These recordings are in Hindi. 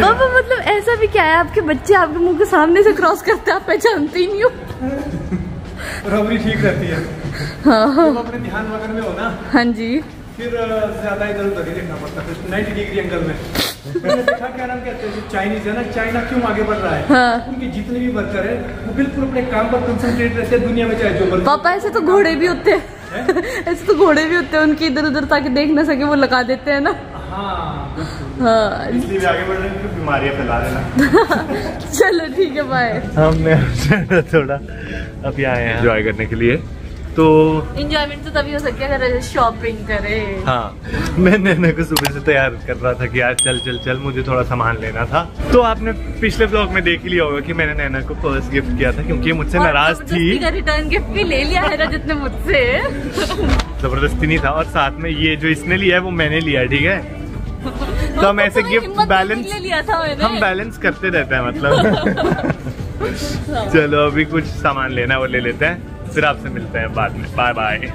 पापा मतलब ऐसा भी क्या है, आपके बच्चे आपके मुंह के सामने से क्रॉस करते हैं, आप पहचानते ही नहीं हो। रबड़ी ठीक रहती है। हाँ जब अपने ध्यान मगन में हो ना, हाँ जी, फिर ज्यादा इधर उधर ही देखना पड़ता है। 90 डिग्री एंगल में मैंने देखा, क्या नाम कहते हैं, चाइनीज है ना, चाइना क्यों आगे बढ़ रहा है। हाँ। उनके जितने भी वर्कर है वो बिल्कुल अपने काम पर कंसंट्रेट रहते हैं, दुनिया में चाहे जो वर्कर। पापा ऐसे तो घोड़े भी होते हैं, ऐसे तो घोड़े भी होते हैं, उनकी इधर उधर ताकि देख ना सके वो लगा देते हैं ना। हाँ हाँ इसलिए भी आगे बढ़ रहे हैं, बीमारियां फैला देना। चलो ठीक है, बाय। हमने थोड़ा अभी आए हैं एंजॉय करने के लिए, तो एंजॉयमेंट तो तभी हो सकती है अगर शॉपिंग करे। हाँ, मैं नैना को सुबह से तैयार कर रहा था कि यार चल चल चल, मुझे थोड़ा सामान लेना था। तो आपने पिछले ब्लॉग में देख ही लिया होगा कि मैंने नैना को पर्स गिफ्ट किया था, क्योंकि ये मुझसे नाराज थी। रिटर्न गिफ्ट भी ले लिया है रजत ने मुझसे। जबरदस्ती नहीं था, और साथ में ये जो इसने लिया है वो मैंने लिया है, ठीक है। तो हम ऐसे गिफ्ट बैलेंस, हम बैलेंस करते रहते हैं मतलब। चलो अभी कुछ सामान लेना है वो ले लेते हैं, फिर आपसे मिलते हैं बाद में। Bye bye.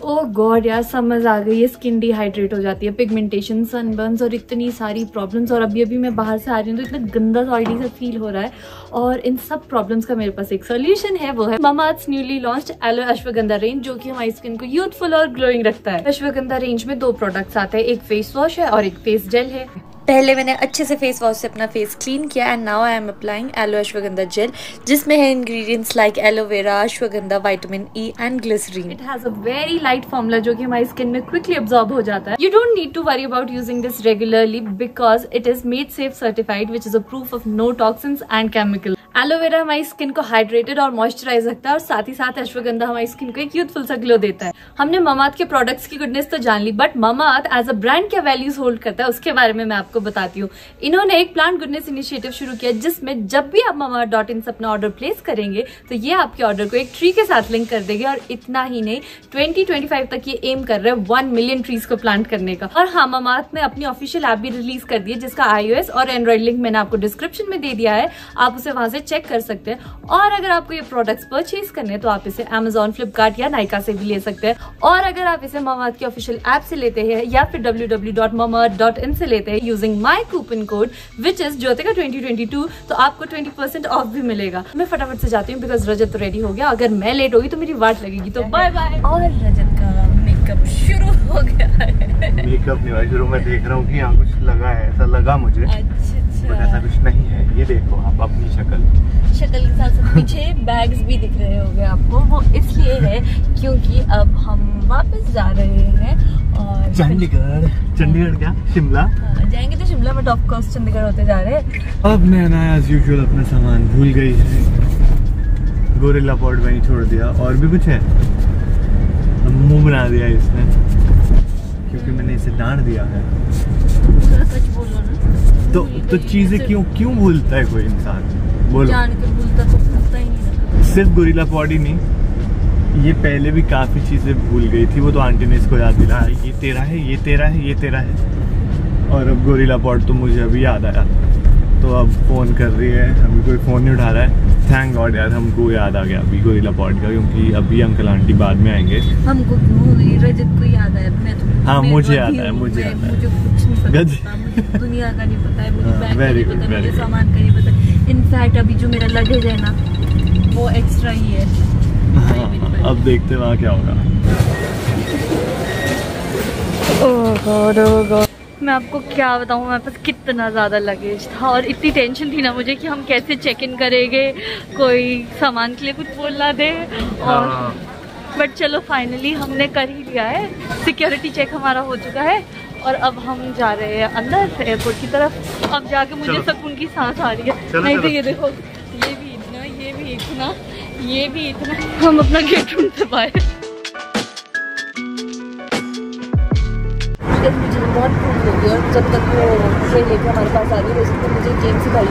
ओह गॉड यार, समझ आ गई है, स्किन डिहाइड्रेट हो जाती है, पिगमेंटेशन, सनबर्न्स और इतनी सारी प्रॉब्लम्स। और अभी अभी मैं बाहर से आ रही हूँ तो इतना गंदा ऑयली सा फील हो रहा है, और इन सब प्रॉब्लम्स का मेरे पास एक सोल्यूशन है, वो है Mamaearth newly launched aloe ashwagandha range, जो कि हमारी स्किन को यूथफुल और ग्लोइंग रखता है। अश्वगंधा रेंज में 2 प्रोडक्ट्स आते हैं, एक फेस वॉश है और एक फेस जेल है। पहले मैंने अच्छे से फेस वॉश से अपना फेस क्लीन किया and now I am applying aloe ashwagandha gel, जिसमें है ingredients like aloe vera, ashwagandha, vitamin E and glycerin. It has a very light formula जो कि हमारी स्किन में क्विकली अब्सॉर्ब हो जाता है। You don't need to worry about using this regularly because it is made safe certified, which is a proof of no toxins and chemical. Aloe vera हमारी स्किन को हाइड्रेटेड और मॉइस्चराइज रखता है, और साथ ही साथ अश्वगंधा हमारी स्किन को एक यूथफुल सा ग्लो देता है। हमने मामाअर्थ के प्रोडक्ट्स की गुडनेस तो जान ली, but Mamaearth as a brand क्या वैल्यूज होल्ड करता है उसके बारे में मैं आपको बताती हूँ। इन्होंने एक प्लांट गुडनेस इनिशिएटिव शुरू किया, जिसमें जब भी आप mamaearth.in से अपना ऑर्डर प्लेस करेंगे तो ये आपके ऑर्डर को एक ट्री के साथ लिंक कर देंगे। और इतना ही नहीं, 2025 तक ये एम कर रहे हैं 1 मिलियन ट्रीज को प्लांट करने का। और हाँ, मामाअर्थ ने अपनी ऑफिशियल ऐप भी रिलीज कर दी है, जिसका iOS और एंड्रॉइड लिंक मैंने आपको डिस्क्रिप्शन में दे दिया है, आप उसे वहां से चेक कर सकते हैं। और अगर आपको ये प्रोडक्ट्स परचेज करने हैं तो आप इसे Amazon, Flipkart या नाइका से भी ले सकते हैं। और अगर आप इसे मामाअर्थ की ऑफिशियल ऐप से लेते हैं या फिर www.mamaearth.in से लेते हैं using my coupon code which is Jyotika 2022, तो आपको 20% ऑफ भी मिलेगा। मैं फटाफट से जाती हूँ बिकॉज रजत तो रेडी हो गया, अगर मैं लेट होगी तो मेरी वाट लगेगी। तो बाय बाय। और रजत का मेकअप शुरू हो गया है। मेकअप नहीं हुआ शुरू, मैं देख रहा हूँ कि यहाँ कुछ लगा है, ऐसा लगा मुझे। अच्छा बट ऐसा कुछ नहीं है। ये देखो आप अपनी शक्ल के साथ साथ पीछे बैग्स भी दिख रहे होंगे आपको, वो इसलिए है क्योंकि अब हम वापस जा रहे हैं और चंडीगढ़। चंडीगढ़ क्या, शिमला? हाँ, जाएंगे तो Shimla, but of course Chandigarh होते जा रहे हैं। अब नैना एज यूजुअल अपना सामान भूल गई है, गोरिल्ला पॉड वहीं छोड़ दिया। और भी कुछ है, मुंह बना दिया इसने क्योंकि मैंने इसे डांट दिया है। सच बोलो ना, तो चीजें क्यों भूलता है कोई इंसान? बोलो। जान के भूलता तो भूलता ही नहीं। सिर्फ गोरिल्ला पॉड ही नहीं, ये पहले भी काफी चीजें भूल गई थी, वो तो आंटी ने इसको याद दिलाया, ये तेरा है, ये तेरा है, ये तेरा है। और अब गोरिल्ला पॉड तो मुझे अभी याद आया, तो अब फोन कर रही है, अभी कोई फोन नहीं उठा रहा है। थैंक गॉड यार, हमको याद आ गया अभी गोरिल्ला पॉड का, क्योंकि अभी अंकल आंटी बाद में आएंगे। हमको रजत को याद आया, मैं तो हाँ मुझे याद है, मुझे कुछ नहीं पता, मुझे दुनिया का नहीं पता है, मुझे बैग का नहीं पता, मुझे सामान का नहीं पता। इनफैक्ट अभी जो मेरा लगेज है ना वो एक्स्ट्रा ही है। अब देखते हैं वहाँ क्या होगा। ओह गॉड, ओह गॉड, मैं आपको क्या बताऊँ, मेरे पास कितना ज़्यादा लगेज था और इतनी टेंशन थी ना मुझे कि हम कैसे चेक इन करेंगे, कोई सामान के लिए कुछ बोल ना दे। और बट चलो फाइनली हमने कर ही लिया है, सिक्योरिटी चेक हमारा हो चुका है और अब हम जा रहे हैं अंदर एयरपोर्ट की तरफ। अब जाके मुझे सुकून की सांस आ रही है। नहीं तो ये देखो, ये भी इतना, ये भी इतना, ये भी इतना, हम अपना गेट ढूंढते पाए। मुझे बहुत भूख लगी और जब तक वो ट्रेन लेके हमारे पास आ रही है तो मुझे जेम्स भाई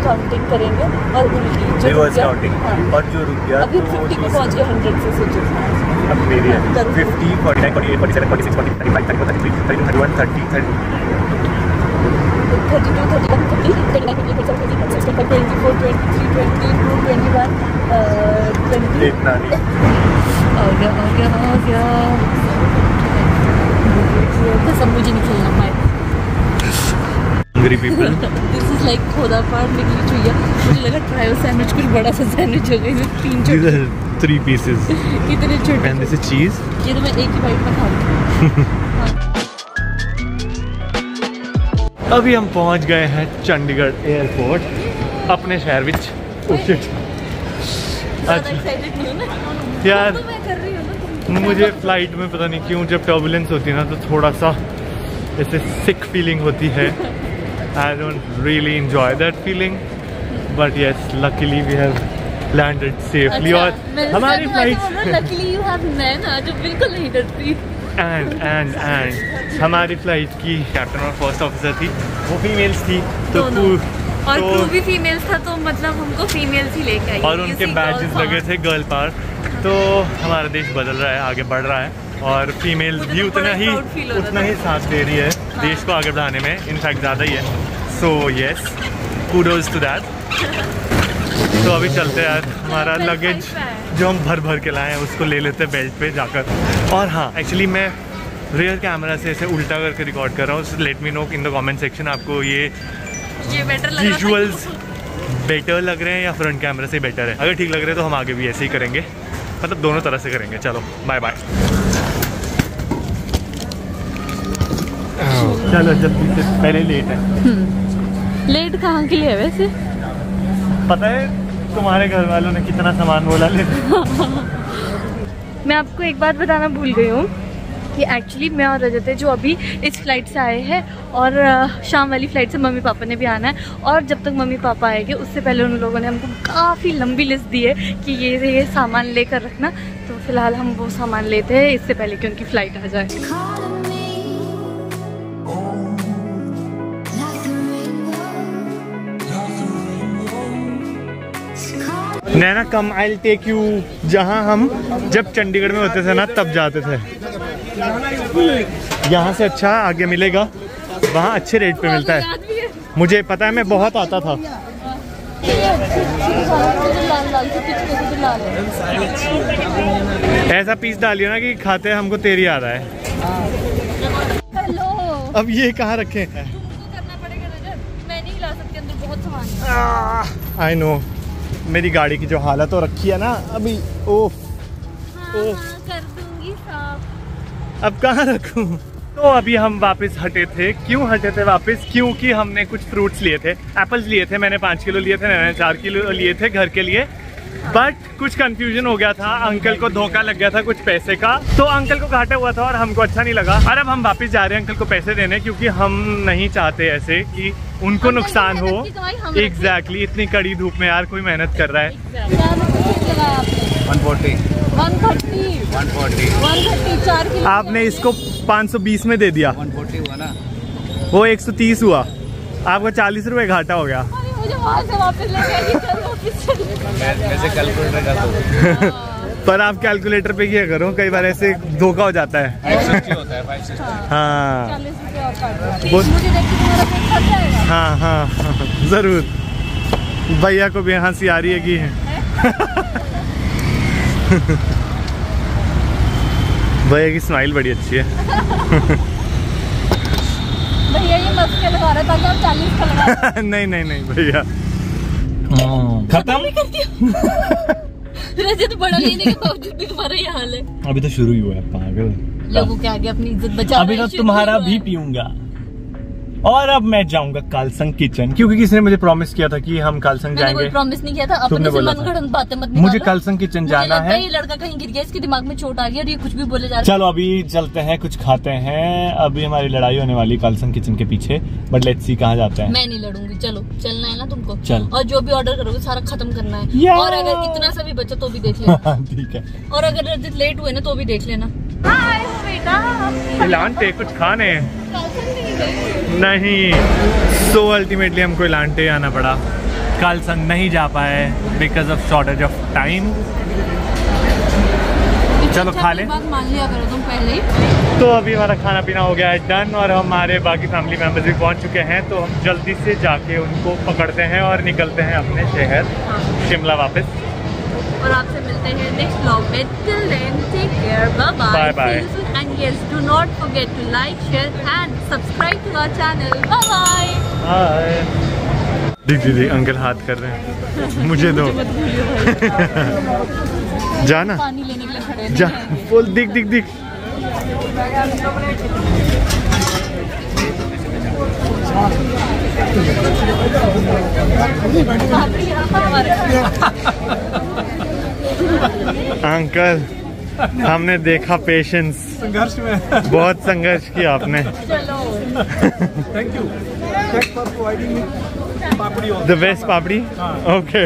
काउंटिंग करेंगे और उनकी और जो रुक गया अभी 50 पे पहुंच गए 100 से सोचो। अब मेरी है 50, 49, 48, 47, 46, 45, 34, 33, 31, 30, 32, 31, 30, 39, 40, 41, 42, 23, 24, 23, 22, 21, 20। सब मुझे नहीं खेलना पाए। Hungry people. This is like खोदा पार निकली चुईया। मुझे लगा ट्रायल सैंडविच कुछ बड़ा सा सैंडविच हो गई, 3 छोटे। These are 3 pieces. कितने छोटे? And this is cheese. ये तो मैं एक ही बाइट में खाऊंगी। अभी हम पहुंच गए हैं चंडीगढ़ एयरपोर्ट अपने शहर विच। ज़्यादा एक्साइटेड नहीं हो ना? यार तो मैं कर रही हूँ ना। मुझे फ्लाइट में पता नहीं क्यों जब टर्बुलेंस होती है ना तो थोड़ा सा ऐसे सिक फीलिंग होती है। I don't really enjoy that feeling, but yes luckily we have landed safely. और हमारी flight luckily you have Naina जो बिल्कुल नहीं डरती। एंड हमारी फ्लाइट की कैप्टन और फर्स्ट ऑफिसर थी, वो फीमेल्स थी तो और क्रू भी फीमेल्स था, तो मतलब हमको फीमेल्स ही लेके आई। और उनके बैजेस लगे थे गर्ल पावर। तो हमारा देश बदल रहा है, आगे बढ़ रहा है और फीमेल्स भी उतना ही साथ दे रही है देश को आगे बढ़ाने में, इनफैक्ट ज़्यादा ही है। So yes, kudos to that. तो अभी चलते हैं यार, हमारा लगेज जो हम भर भर के लाए हैं उसको ले लेते हैं बेल्ट पे जाकर। और हाँ, एक्चुअली मैं रियर कैमरा से ऐसे उल्टा करके रिकॉर्ड कर रहा हूँ। Let me know in the comment section आपको ये बेटर लग विजुअल्स बेटर लग रहे हैं या फ्रंट कैमरा से बेटर है। अगर ठीक लग रहे हैं तो हम आगे भी ऐसे ही करेंगे, मतलब दोनों तरह से करेंगे। चलो बाय बाय। चलो जल्दी से, पहले लेट है। लेट कहाँ के लिए है वैसे? पता है तुम्हारे घर वालों ने कितना सामान बोला लेते। मैं आपको एक बात बताना भूल गई हूँ कि एक्चुअली मैं और रजत जो अभी इस फ्लाइट से आए हैं और शाम वाली फ्लाइट से मम्मी पापा ने भी आना है। और जब तक मम्मी पापा आएंगे उससे पहले उन लोगों ने हमको काफ़ी लंबी लिस्ट दी है कि ये सामान लेकर रखना। तो फिलहाल हम वो सामान लेते हैं इससे पहले कि उनकी फ़्लाइट आ जाए। नैना कम, आई विल टेक यू जहाँ हम जब चंडीगढ़ में होते थे ना तब जाते थे। यहाँ से अच्छा आगे मिलेगा, वहाँ अच्छे रेट पे मिलता है। मुझे पता है, मैं बहुत आता था। ऐसा पीस डालियो ना कि खाते हमको तेरी आ रहा है। अब ये कहाँ रखे हैं? करना पड़ेगा रजत, मैं नहीं ला सकती, अंदर बहुत सामान है। आई नो, मेरी गाड़ी की जो हालत हो रखी है ना अभी, ओफ हाँ, कर दूंगी साफ। अब कहाँ रखूं? तो अभी हम वापस हटे थे। क्यों हटे थे वापस? क्योंकि हमने कुछ फ्रूट्स लिए थे, एप्पल्स लिए थे। मैंने 5 किलो लिए थे, मैंने 4 किलो लिए थे घर के लिए। बट कुछ कंफ्यूजन हो गया था, अंकल को धोखा लग गया था कुछ पैसे का, तो अंकल को घाटा हुआ था और हमको अच्छा नहीं लगा। और अब हम वापस जा रहे हैं अंकल को पैसे देने, क्योंकि हम नहीं चाहते ऐसे कि उनको नुकसान हो। एग्जैक्टली, इतनी कड़ी धूप में यार कोई मेहनत कर रहा है। 140 4 किलो आपने इसको 520 में दे दिया। 140 हुआ ना, वो 130 हुआ, आपको 40 रुपए घाटा हो गया। मुझे वहाँ से वापस लेके वैसे कैलकुलेटर का तो पर आप कैलकुलेटर पे क्या करो, कई बार ऐसे धोखा हो जाता है। 560 होता है, 560। हाँ 40 रुपये और काट दो। मुझे देख के तुम्हारा पेट फट जाएगा। हाँ हाँ जरूर। भैया को भी हंसी आ रही है कि भैया की स्माइल बड़ी अच्छी है। भैया ये मस्के लगा रहे ताकि आप 40 का लगा। नहीं नहीं नहीं भैया, खत्म। रजत बड़ा लेने के बावजूद भी तुम्हारा ये हाल है। अभी तो शुरू ही हुआ है पागल। लोगों के आगे अपनी इज्जत बचा। अभी तो तुम्हारा भी पीऊंगा। और अब मैं जाऊंगा कालसंग किचन, क्योंकि किसी ने मुझे प्रॉमिस किया था कि हम कालसंग जाएंगे। कोई प्रॉमिस नहीं किया था, अपने से मनगढ़ंत बातें मत निकालो। मुझे कालसंग किचन जाना है। ये लड़का कहीं गिर गया, इसके दिमाग में चोट आ गई और ये कुछ भी बोले जा रहा है। चलो अभी चलते हैं, कुछ खाते हैं। अभी हमारी लड़ाई होने वाली कालसंग किचन के पीछे, बट लेट्स सी कहाँ जाते हैं। मैं नहीं लड़ूंगी, चलो चलना है ना तुमको। चल। और जो भी ऑर्डर करोगे सारा खत्म करना है। और अगर इतना सा भी बचा तो भी देख लेना। ठीक है। और अगर रजत लेट हुए ना तो भी देख लेना। इलांटे कुछ खाने नहीं, सो अल्टीमेटली हमको इलांटे आना पड़ा। कालसंग नहीं जा पाए because of shortage of time. चलो खा ले। बात मान लिया करो तुम पहले ही। तो अभी हमारा खाना पीना हो गया है डन, और हमारे बाकी फैमिली मेम्बर्स भी पहुंच चुके हैं। तो हम जल्दी से जाके उनको पकड़ते हैं और निकलते हैं अपने शहर शिमला वापस। और आपसे मिलते हैं नेक्स्ट व्लॉग में। Till then take care, bye Bye bye. And yes, do not forget to like, share and subscribe to our channel. Bye bye. Hi. देख दीदी अंकल हाथ कर रहे हैं, मुझे दो। जाना पानी लेने के लिए खड़े जा, बोल दिख दिख दिख। अंकल हमने देखा पेशेंस, संघर्ष में। बहुत संघर्ष किया आपने। चलो thank you for providing me papdi. The best papdi. Okay